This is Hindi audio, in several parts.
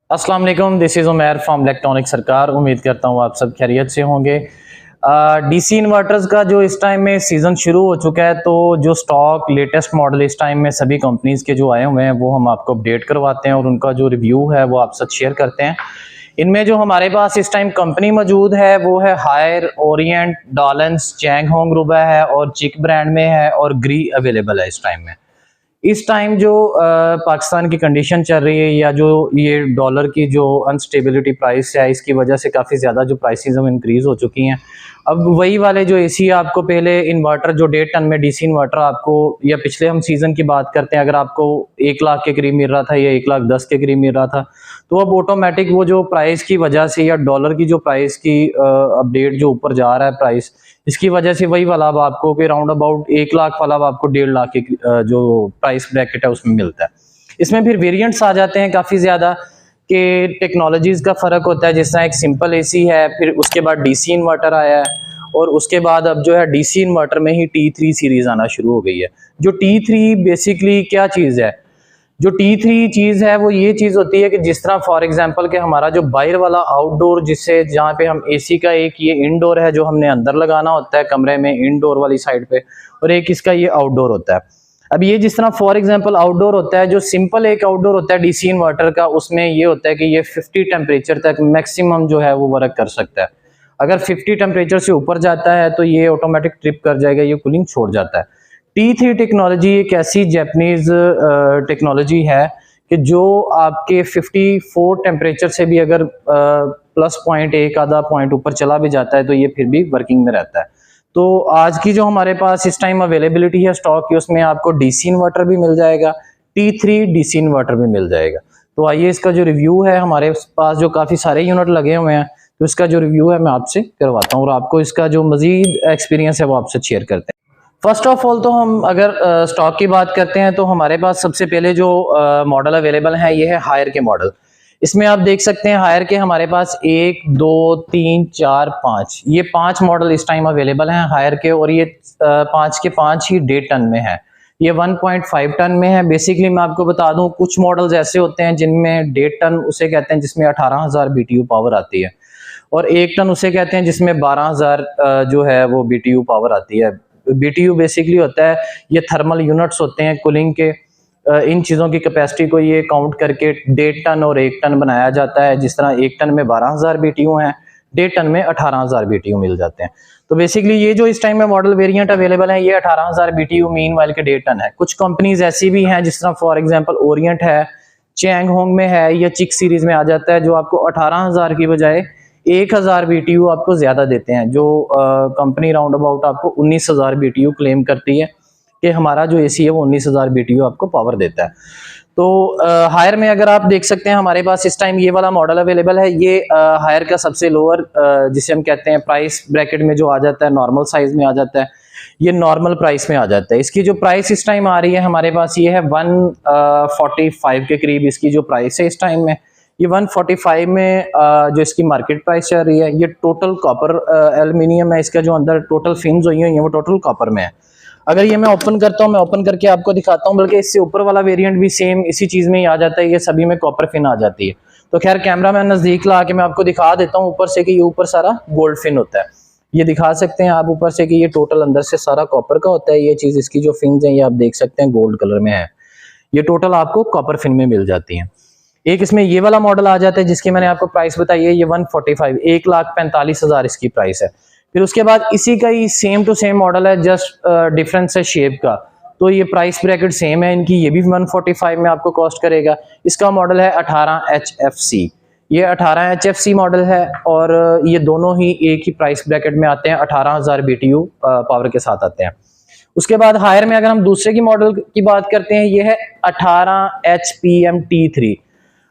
अस्सलाम वालेकुम, this is Umair from electronic सरकार। उम्मीद करता हूँ आप सब खैरियत से होंगे। डीसी इन्वर्टर्स का जो इस टाइम में सीज़न शुरू हो चुका है, तो जो स्टॉक लेटेस्ट मॉडल इस टाइम में सभी कंपनीज़ के जो आए हुए हैं वो हम आपको अपडेट करवाते हैं और उनका जो रिव्यू है वो आप साथ शेयर करते हैं। इनमें जो हमारे पास इस टाइम कंपनी मौजूद है वो है Haier, Orient, Dawlance, Changhong रुबा है और चिक ब्रांड में है और ग्री अवेलेबल है इस टाइम में। इस टाइम जो पाकिस्तान की कंडीशन चल रही है या जो ये डॉलर की जो अनस्टेबिलिटी प्राइस है, इसकी वजह से काफ़ी ज़्यादा जो प्राइसेस हैं इंक्रीज़ हो चुकी हैं। अब वही वाले जो एसी आपको पहले इन्वर्टर जो 1.5 टन में डीसी इन्वर्टर आपको, या पिछले हम सीज़न की बात करते हैं, अगर आपको 1 लाख के करीब मिल रहा था या 1,10,000 के करीब मिल रहा था, तो अब ऑटोमेटिक वो जो प्राइस की वजह से या डॉलर की जो प्राइस की अपडेट जो ऊपर जा रहा है प्राइस, इसकी वजह से वही वाला अब आपको कि राउंड अबाउट 1 लाख वाला अब आपको 1.5 लाख के जो प्राइस ब्रैकेट है उसमें मिलता है। इसमें फिर वेरिएंट्स आ जाते हैं काफ़ी ज़्यादा कि टेक्नोलॉजीज़ का फ़र्क होता है। जिस तरह एक सिंपल एसी है, फिर उसके बाद डीसी इन्वर्टर आया है और उसके बाद अब जो है डीसी इन्वर्टर में ही T3 सीरीज़ आना शुरू हो गई है। जो T3 बेसिकली क्या चीज़ है, जो T3 चीज़ है वो ये चीज़ होती है कि जिस तरह फॉर एग्जांपल कि हमारा जो बाहर वाला आउटडोर, जिससे जहाँ पे हम एसी का, एक ये इनडोर है जो हमने अंदर लगाना होता है कमरे में इनडोर वाली साइड पे, और एक इसका ये आउटडोर होता है। अब ये जिस तरह फॉर एग्जांपल आउटडोर होता है, जो सिंपल एक आउटडोर होता है डीसी इन्वर्टर का, उसमें ये होता है कि ये 50 टेम्परेचर तक मैक्सिमम जो है वो वर्क कर सकता है। अगर 50 टेम्परेचर से ऊपर जाता है तो ये ऑटोमेटिक ट्रिप कर जाएगा, ये कूलिंग छोड़ जाता है। T3 टेक्नोलॉजी एक ऐसी जैपनीज टेक्नोलॉजी है कि जो आपके 54 टेम्परेचर से भी अगर प्लस पॉइंट एक आधा पॉइंट ऊपर चला भी जाता है तो ये फिर भी वर्किंग में रहता है। तो आज की जो हमारे पास इस टाइम अवेलेबिलिटी है स्टॉक की, उसमें आपको डीसी इन्वर्टर भी मिल जाएगा, T3 डीसी इन्वर्टर भी मिल जाएगा। तो आइए इसका जो रिव्यू है, हमारे पास जो काफ़ी सारे यूनिट लगे हुए हैं, तो इसका जो रिव्यू है मैं आपसे करवाता हूँ और आपको इसका जो मजीद एक्सपीरियंस है वो आपसे शेयर करते हैं। फर्स्ट ऑफ ऑल तो हम अगर स्टॉक की बात करते हैं तो हमारे पास सबसे पहले जो मॉडल अवेलेबल है ये है हायर के मॉडल। इसमें आप देख सकते हैं हायर के हमारे पास 1 2 3 4 5 ये 5 मॉडल इस टाइम अवेलेबल हैं हायर के, और ये 5 के 5 ही 1.5 टन में है। ये 1.5 टन में है। बेसिकली मैं आपको बता दूं, कुछ मॉडल्स ऐसे होते हैं जिनमें 1.5 टन उसे कहते हैं जिसमें 18,000 BTU पावर आती है, और 1 टन उसे कहते हैं जिसमें 12,000 जो है वो BTU पावर आती है। BTU बेसिकली होता है, ये थर्मल यूनिट्स होते हैं कूलिंग के। इन चीज़ों की कैपेसिटी को ये काउंट करके 1.5 टन और 1 टन बनाया जाता है। जिस तरह 1 टन में 12,000 BTU हैं, 1.5 टन में 18,000 BTU मिल जाते हैं। तो बेसिकली ये जो इस टाइम में मॉडल वेरिएंट अवेलेबल है ये 18,000 BTU मीन वाइल के 1.5 टन है। कुछ कंपनीज ऐसी भी हैं जिस तरह फॉर एग्जांपल ओरिएंट है, चैंग होंग में है, या चिक सीरीज में आ जाता है, जो आपको 18,000 की बजाय 1,000 BTU आपको ज्यादा देते हैं। जो कंपनी राउंड अबाउट आपको 19,000 BTU क्लेम करती है कि हमारा जो एसी है वो 19,000 BTU आपको पावर देता है। तो हायर में अगर आप देख सकते हैं हमारे पास इस टाइम ये वाला मॉडल अवेलेबल है। ये हायर का सबसे लोअर जिसे हम कहते हैं प्राइस ब्रैकेट में जो आ जाता है, नॉर्मल साइज में आ जाता है, ये नॉर्मल प्राइस में आ जाता है। इसकी जो प्राइस इस टाइम आ रही है हमारे पास ये है 145 के करीब इसकी जो प्राइस है इस टाइम में। ये 145 में जो इसकी मार्केट प्राइस चल रही है, ये टोटल कॉपर एल्यूमिनियम है। इसका जो अंदर टोटल फिन्स हुई हैं वो टोटल कॉपर में है। अगर ये मैं ओपन करता हूँ, मैं ओपन करके आपको दिखाता हूँ, बल्कि इससे ऊपर वाला वेरिएंट भी सेम इसी चीज़ में ही आ जाता है, ये सभी में कॉपर फिन आ जाती है। तो खैर कैमरा मैन नज़दीक ला के मैं आपको दिखा देता हूँ ऊपर से कि ये ऊपर सारा गोल्ड फिन होता है। ये दिखा सकते हैं आप ऊपर से कि ये टोटल अंदर से सारा कॉपर का होता है। ये चीज़ इसकी जो फिन्स हैं ये आप देख सकते हैं गोल्ड कलर में है। ये टोटल आपको कॉपर फिन में मिल जाती हैं। एक इसमें ये वाला मॉडल आ जाता है जिसकी मैंने आपको प्राइस बताई है, ये 145 1,45,000 इसकी प्राइस है। फिर उसके बाद इसी का ही सेम टू सेम मॉडल है, जस्ट डिफरेंस है शेप का। तो ये प्राइस ब्रैकेट सेम है इनकी, ये भी 145 में आपको कॉस्ट करेगा। इसका मॉडल है 18HFC। ये 18HFC मॉडल है और ये दोनों ही एक ही प्राइस ब्रैकेट में आते हैं, 18,000 BTU पावर के साथ आते हैं। उसके बाद हायर में अगर हम दूसरे की मॉडल की बात करते हैं, ये है 18HPM T3।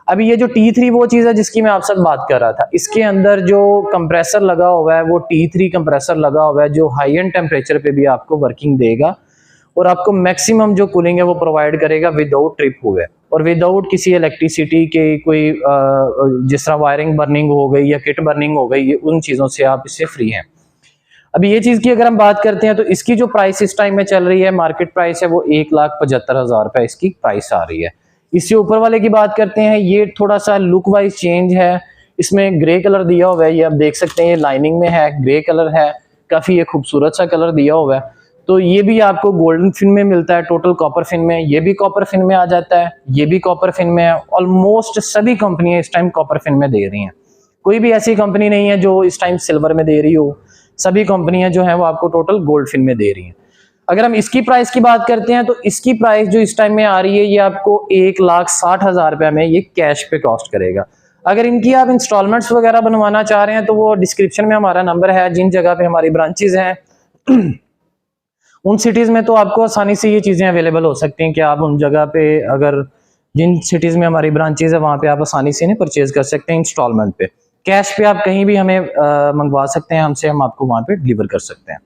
अभी ये जो T3 वो चीज़ है जिसकी मैं आपसे बात कर रहा था। इसके अंदर जो कंप्रेसर लगा हुआ है वो T3 कंप्रेसर लगा हुआ है, जो हाई एंड टेम्परेचर पे भी आपको वर्किंग देगा और आपको मैक्सिमम जो कूलिंग है वो प्रोवाइड करेगा विदाउट ट्रिप हुए और विदाउट किसी इलेक्ट्रिसिटी के कोई जिस तरह वायरिंग बर्निंग हो गई या किट बर्निंग हो गई, उन चीज़ों से आप इससे फ्री हैं। अभी ये चीज़ की अगर हम बात करते हैं तो इसकी जो प्राइस इस टाइम में चल रही है, मार्केट प्राइस है वो 1,75,000 रुपये इसकी प्राइस आ रही है। इससे ऊपर वाले की बात करते हैं, ये थोड़ा सा लुक वाइज चेंज है, इसमें ग्रे कलर दिया हुआ है, ये आप देख सकते हैं, ये लाइनिंग में है, ग्रे कलर है, काफी ये खूबसूरत सा कलर दिया हुआ है। तो ये भी आपको गोल्डन फिन में मिलता है, टोटल कॉपर फिन में, ये भी कॉपर फिन में आ जाता है, ये भी कॉपर फिन में है। ऑलमोस्ट सभी कंपनियां इस टाइम कॉपर फिन में दे रही हैं, कोई भी ऐसी कंपनी नहीं है जो इस टाइम सिल्वर में दे रही हो, सभी कंपनियां जो है वो आपको टोटल गोल्ड फिन में दे रही हैं। अगर हम इसकी प्राइस की बात करते हैं तो इसकी प्राइस जो इस टाइम में आ रही है ये आपको 1,60,000 रुपये में ये कैश पे कॉस्ट करेगा। अगर इनकी आप इंस्टॉलमेंट्स वगैरह बनवाना चाह रहे हैं तो वो डिस्क्रिप्शन में हमारा नंबर है, जिन जगह पे हमारी ब्रांचेज हैं उन सिटीज में तो आपको आसानी से ये चीजें अवेलेबल हो सकती हैं कि आप उन जगह पे, अगर जिन सिटीज में हमारी ब्रांचेज है वहां पे आप आसानी से इन्हें परचेज कर सकते हैं इंस्टॉलमेंट पे। कैश पे आप कहीं भी हमें मंगवा सकते हैं हमसे, हम आपको वहां पे डिलीवर कर सकते हैं।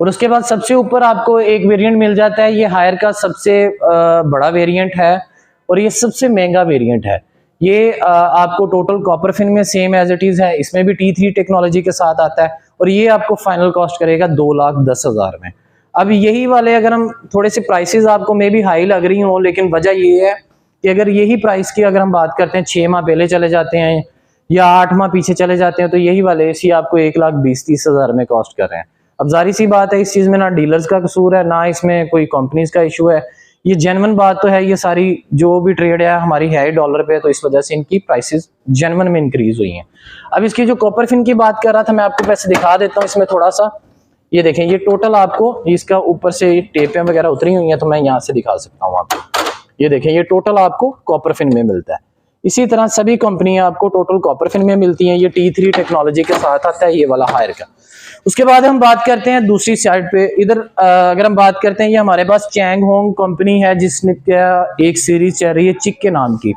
और उसके बाद सबसे ऊपर आपको एक वेरिएंट मिल जाता है, ये हायर का सबसे बड़ा वेरिएंट है और ये सबसे महंगा वेरिएंट है। ये आपको टोटल कॉपर फिन में सेम एज इट इज है, इसमें भी T3 टेक्नोलॉजी के साथ आता है और ये आपको फाइनल कॉस्ट करेगा 2,10,000 में। अब यही वाले अगर हम थोड़े से प्राइसेस आपको मे भी हाई लग रही हो, लेकिन वजह ये है कि अगर यही प्राइस की अगर हम बात करते हैं 6 माह पहले चले जाते हैं या 8 माह पीछे चले जाते हैं तो यही वाले AC आपको 1,20,30,000 में कॉस्ट कर रहे हैं। अब जारी सी बात है, इस चीज में ना डीलर्स का कसूर है ना इसमें कोई कंपनीज का इशू है, ये जेन्युइन बात तो है, ये सारी जो भी ट्रेड है हमारी है डॉलर पे, तो इस वजह से इनकी प्राइसेस जेन्युइन में इंक्रीज हुई हैं। अब इसकी जो कॉपर फिन की बात कर रहा था मैं आपको पैसे दिखा देता हूँ इसमें थोड़ा सा, ये देखें, ये टोटल आपको इसका ऊपर से टेपें वगैरह उतरी हुई हैं तो मैं यहाँ से दिखा सकता हूँ आपको, ये देखें, ये टोटल आपको कॉपर फिन में मिलता है। इसी तरह सभी कंपनियां आपको टोटल कॉपर फिन में मिलती हैं, ये T3 टेक्नोलॉजी के साथ आता है ये वाला हायर का। उसके बाद हम बात करते हैं दूसरी साइड पे, इधर अगर हम बात करते हैं, ये हमारे पास चैंग होंग कंपनी है जिसने क्या एक सीरीज चल रही है चिक के नाम की।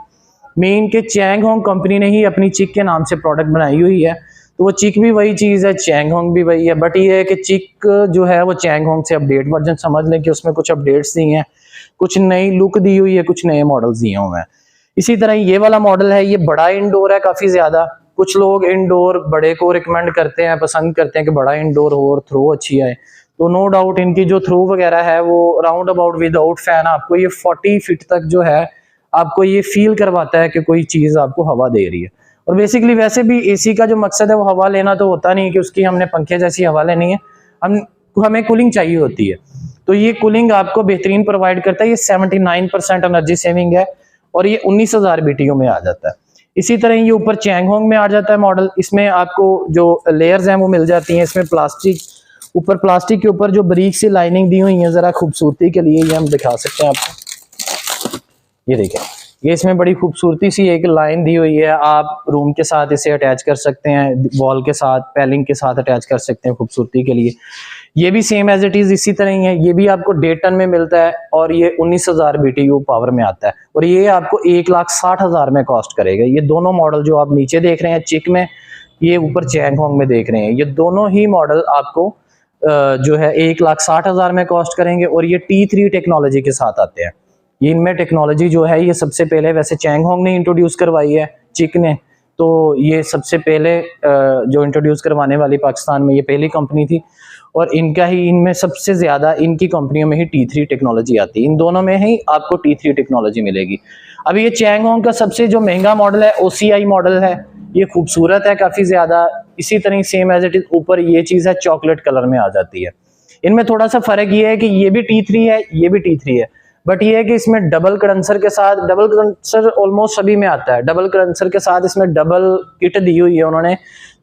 मेन के चैंग होंग कंपनी ने ही अपनी चिक के नाम से प्रोडक्ट बनाई हुई है, तो वो चिक भी वही चीज है, चैंग होंग भी वही है, बट ये है कि चिक जो है वो चैंग होंग से अपडेट वर्जन समझ लें कि उसमें कुछ अपडेट्स दी हैं, कुछ नई लुक दी हुई है, कुछ नए मॉडल्स दिए हुए हैं। इसी तरह ये वाला मॉडल है, ये बड़ा इंडोर है काफी ज्यादा, कुछ लोग इंडोर बड़े को रिकमेंड करते हैं, पसंद करते हैं कि बड़ा इंडोर हो और थ्रो अच्छी आए, तो नो डाउट इनकी जो थ्रो वगैरह है वो राउंड अबाउट विदाउट फैन आपको ये 40 फीट तक जो है आपको ये फील करवाता है कि कोई चीज आपको हवा दे रही है। और बेसिकली वैसे भी AC का जो मकसद है वो हवा लेना तो होता नहीं कि उसकी हमने पंखे जैसी हवा लेनी है, हमें कूलिंग चाहिए होती है, तो ये कूलिंग आपको बेहतरीन प्रोवाइड करता है। ये 79% एनर्जी सेविंग है और ये 19,000 BTU में आ जाता है। इसी तरह ये ऊपर चैंग होंग में आ जाता है मॉडल, इसमें आपको जो लेयर्स हैं वो मिल जाती हैं, इसमें प्लास्टिक, ऊपर प्लास्टिक के ऊपर जो बारीक सी लाइनिंग दी हुई है जरा खूबसूरती के लिए, ये हम दिखा सकते हैं आपको, ये देखें, ये इसमें बड़ी खूबसूरती सी एक लाइन दी हुई है, आप रूम के साथ इसे अटैच कर सकते हैं, वॉल के साथ, पैलिंग के साथ अटैच कर सकते हैं खूबसूरती के लिए। ये भी सेम एज इट इज इसी तरह ही है, ये भी आपको 1.5 टन में मिलता है और ये 19,000 BTU पावर में आता है और ये आपको 1,60,000 में कॉस्ट करेगा। ये दोनों मॉडल जो आप नीचे देख रहे हैं चिक में, ये ऊपर चैंग होंग में देख रहे हैं, ये दोनों ही मॉडल आपको जो है 1,60,000 में कॉस्ट करेंगे और ये T3 टेक्नोलॉजी के साथ आते हैं। ये इनमें टेक्नोलॉजी जो है ये सबसे पहले वैसे चैंग होंग ने इंट्रोड्यूस करवाई है, चिक ने, तो ये सबसे पहले जो इंट्रोड्यूस करवाने वाली पाकिस्तान में ये पहली कंपनी थी और इनका ही, इनमें सबसे ज्यादा इनकी कंपनियों में ही T3 टेक्नोलॉजी आती है, इन दोनों में ही आपको T3 टेक्नोलॉजी मिलेगी। अब ये चैंग होंग का सबसे जो महंगा मॉडल है OCI मॉडल है, ये खूबसूरत है काफी ज्यादा, इसी तरह सेम एज इट इज ऊपर ये चीज है चॉकलेट कलर में आ जाती है। इनमें थोड़ा सा फर्क ये है कि ये भी T3 है, ये भी T3 है, बट ये है कि इसमें डबल कंडेंसर के साथ, डबल कंडेंसर ऑलमोस्ट सभी में आता है, डबल कंडेंसर के साथ इसमें डबल किट दी हुई है उन्होंने,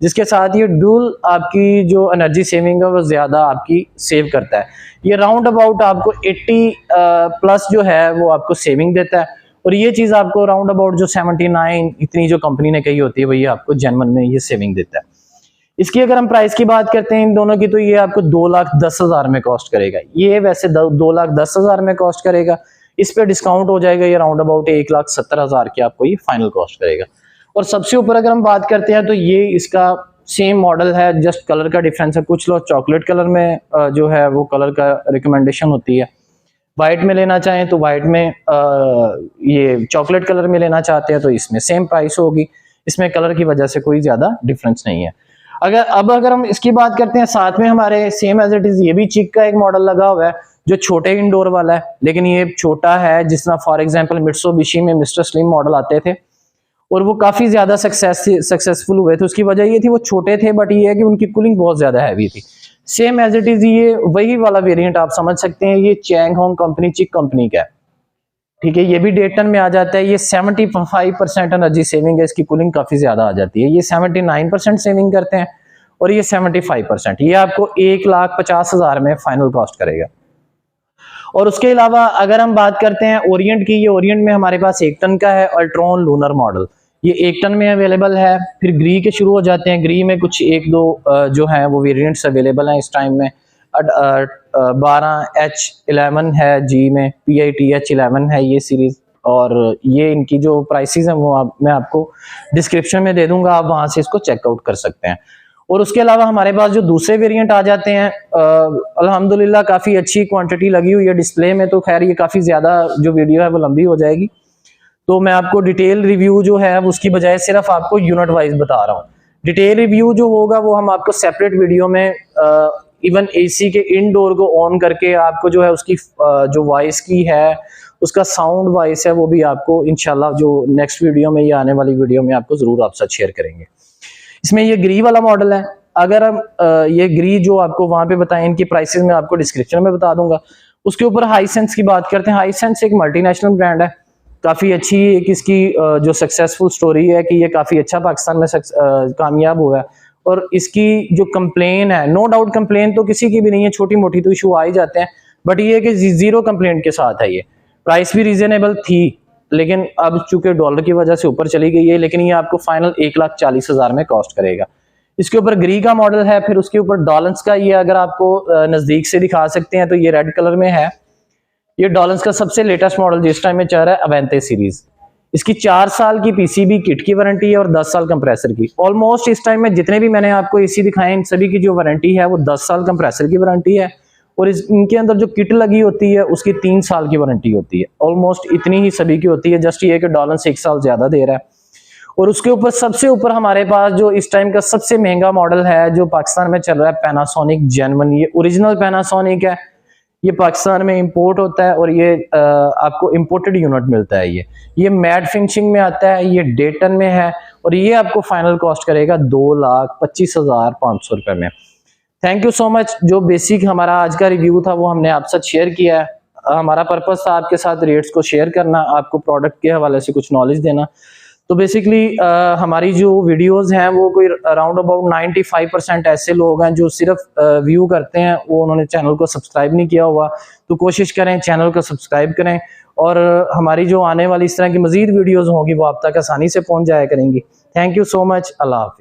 जिसके साथ ये डुअल आपकी जो एनर्जी सेविंग है वो ज्यादा आपकी सेव करता है। ये राउंड अबाउट आपको 80 प्लस जो है वो आपको सेविंग देता है और ये चीज आपको राउंड अबाउट जो 79 इतनी जो कंपनी ने कही होती है वही आपको जेन्युइन में ये सेविंग देता है। इसकी अगर हम प्राइस की बात करते हैं इन दोनों की, तो ये आपको 2,10,000 में कॉस्ट करेगा, ये वैसे 2,10,000 में कॉस्ट करेगा, इस पे डिस्काउंट हो जाएगा, ये राउंड अबाउट 1,70,000 की आपको ये फाइनल कॉस्ट करेगा। और सबसे ऊपर अगर हम बात करते हैं तो ये इसका सेम मॉडल है, जस्ट कलर का डिफरेंस है, कुछ लोग चॉकलेट कलर में जो है वो कलर का रिकमेंडेशन होती है, व्हाइट में लेना चाहें तो व्हाइट में, ये चॉकलेट कलर में लेना चाहते हैं तो इसमें सेम प्राइस होगी, इसमें कलर की वजह से कोई ज्यादा डिफरेंस नहीं है। अगर हम इसकी बात करते हैं, साथ में हमारे सेम एज इट इज ये भी चिक का एक मॉडल लगा हुआ है, जो छोटे इंडोर वाला है, लेकिन ये छोटा है। जिस तरह फॉर एग्जांपल मित्सुबिशी में मिस्टर स्लिम मॉडल आते थे और वो काफ़ी ज़्यादा सक्सेसफुल हुए थे। उसकी वजह ये थी वो छोटे थे, बट ये है कि उनकी कूलिंग बहुत ज़्यादा हैवी थी। सेम एज इट इज़ ये वही वाला वेरिएंट आप समझ सकते हैं। ये चैंग होंग कंपनी, चिक कंपनी का है, ठीक है। ये भी डेटन में आ जाता है। ये 75% एनर्जी सेविंग है, इसकी कूलिंग काफ़ी ज़्यादा आ जाती है। ये 79% सेविंग करते हैं और ये 75%। ये आपको 1,50,000 में फाइनल कॉस्ट करेगा। और उसके अलावा अगर हम बात करते हैं ओरिएंट की, ये ओरिएंट में हमारे पास 1 टन का है, अल्ट्रॉन लूनर मॉडल, ये 1 टन में अवेलेबल है। फिर ग्री के शुरू हो जाते हैं। ग्री में कुछ 1-2 जो हैं वो वेरिएंट्स अवेलेबल हैं इस टाइम में। 12H11 है जी में, PITH11 है ये सीरीज। और ये इनकी जो प्राइसेस हैं वो मैं आपको डिस्क्रिप्शन में दे दूंगा, आप वहां से इसको चेकआउट कर सकते हैं। और उसके अलावा हमारे पास जो दूसरे वेरिएंट आ जाते हैं, अल्हम्दुलिल्लाह काफ़ी अच्छी क्वांटिटी लगी हुई है डिस्प्ले में। तो खैर ये काफ़ी ज़्यादा जो वीडियो है वो लंबी हो जाएगी, तो मैं आपको डिटेल रिव्यू जो है उसकी बजाय सिर्फ आपको यूनिट वाइज बता रहा हूँ। डिटेल रिव्यू जो होगा वो हम आपको सेपरेट वीडियो में इवन AC के इनडोर को ऑन करके आपको जो है उसकी जो वॉइस की है, उसका साउंड वॉइस है, वो भी आपको इंशाल्लाह जो नेक्स्ट वीडियो में या आने वाली वीडियो में आपको ज़रूर आपके साथ शेयर करेंगे। इसमें ये ग्री वाला मॉडल है। अगर हम ये ग्री जो आपको वहां पे बताएं, इनकी प्राइसेस मैं आपको डिस्क्रिप्शन में बता दूंगा। उसके ऊपर हाईसेंस की बात करते हैं। हाईसेंस एक मल्टीनेशनल ब्रांड है, काफ़ी अच्छी एक इसकी जो सक्सेसफुल स्टोरी है कि ये काफ़ी अच्छा पाकिस्तान में कामयाब हुआ है। और इसकी जो कंप्लेन है, नो डाउट कंप्लेन तो किसी की भी नहीं है, छोटी मोटी तो इशू आ ही जाते हैं, बट ये कि जीरो कंप्लेंट के साथ है। ये प्राइस भी रीजनेबल थी, लेकिन अब चूंकि डॉलर की वजह से ऊपर चली गई है, लेकिन ये आपको फाइनल 1,40,000 में कॉस्ट करेगा। इसके ऊपर ग्री का मॉडल है। फिर उसके ऊपर डॉलर्स का, ये अगर आपको नजदीक से दिखा सकते हैं तो ये रेड कलर में है। ये डॉलर्स का सबसे लेटेस्ट मॉडल जिस टाइम में चल रहा है, अवेंटे सीरीज। इसकी 4 साल की PCB किट की वारंटी है और 10 साल कंप्रेसर की। ऑलमोस्ट इस टाइम में जितने भी मैंने आपको AC दिखाए, इन सभी की जो वारंटी है वो 10 साल कंप्रेसर की वारंटी है। और इनके अंदर जो किट लगी होती है उसकी 3 साल की वारंटी होती है। ऑलमोस्ट इतनी ही सभी की होती है, जस्ट ये कि डॉलर से 1 साल ज्यादा दे रहा है। और उसके ऊपर सबसे ऊपर हमारे पास जो इस टाइम का सबसे महंगा मॉडल है जो पाकिस्तान में चल रहा है, पैनासोनिक जेनवन। ये ओरिजिनल पैनासोनिक है, ये पाकिस्तान में इंपोर्ट होता है और ये आपको इंपोर्टेड यूनिट मिलता है। ये मैट फिनिशिंग में आता है, ये डेटन में है और ये आपको फाइनल कॉस्ट करेगा 2,25,500 रुपए में। Thank you so much. जो बेसिक हमारा आज का रिव्यू था वो हमने आपके साथ शेयर किया है। हमारा पर्पस था आपके साथ रेट्स को शेयर करना, आपको प्रोडक्ट के हवाले से कुछ नॉलेज देना। तो बेसिकली हमारी जो वीडियोस हैं वो कोई अराउंड अबाउट 95% ऐसे लोग हैं जो सिर्फ व्यू करते हैं, वो उन्होंने चैनल को सब्सक्राइब नहीं किया हुआ। तो कोशिश करें चैनल को सब्सक्राइब करें और हमारी जो आने वाली इस तरह की मजीद वीडियोस होंगी वो आप तक आसानी से पहुंच जाया करेंगी। Thank you so much. Allah हाफिज़।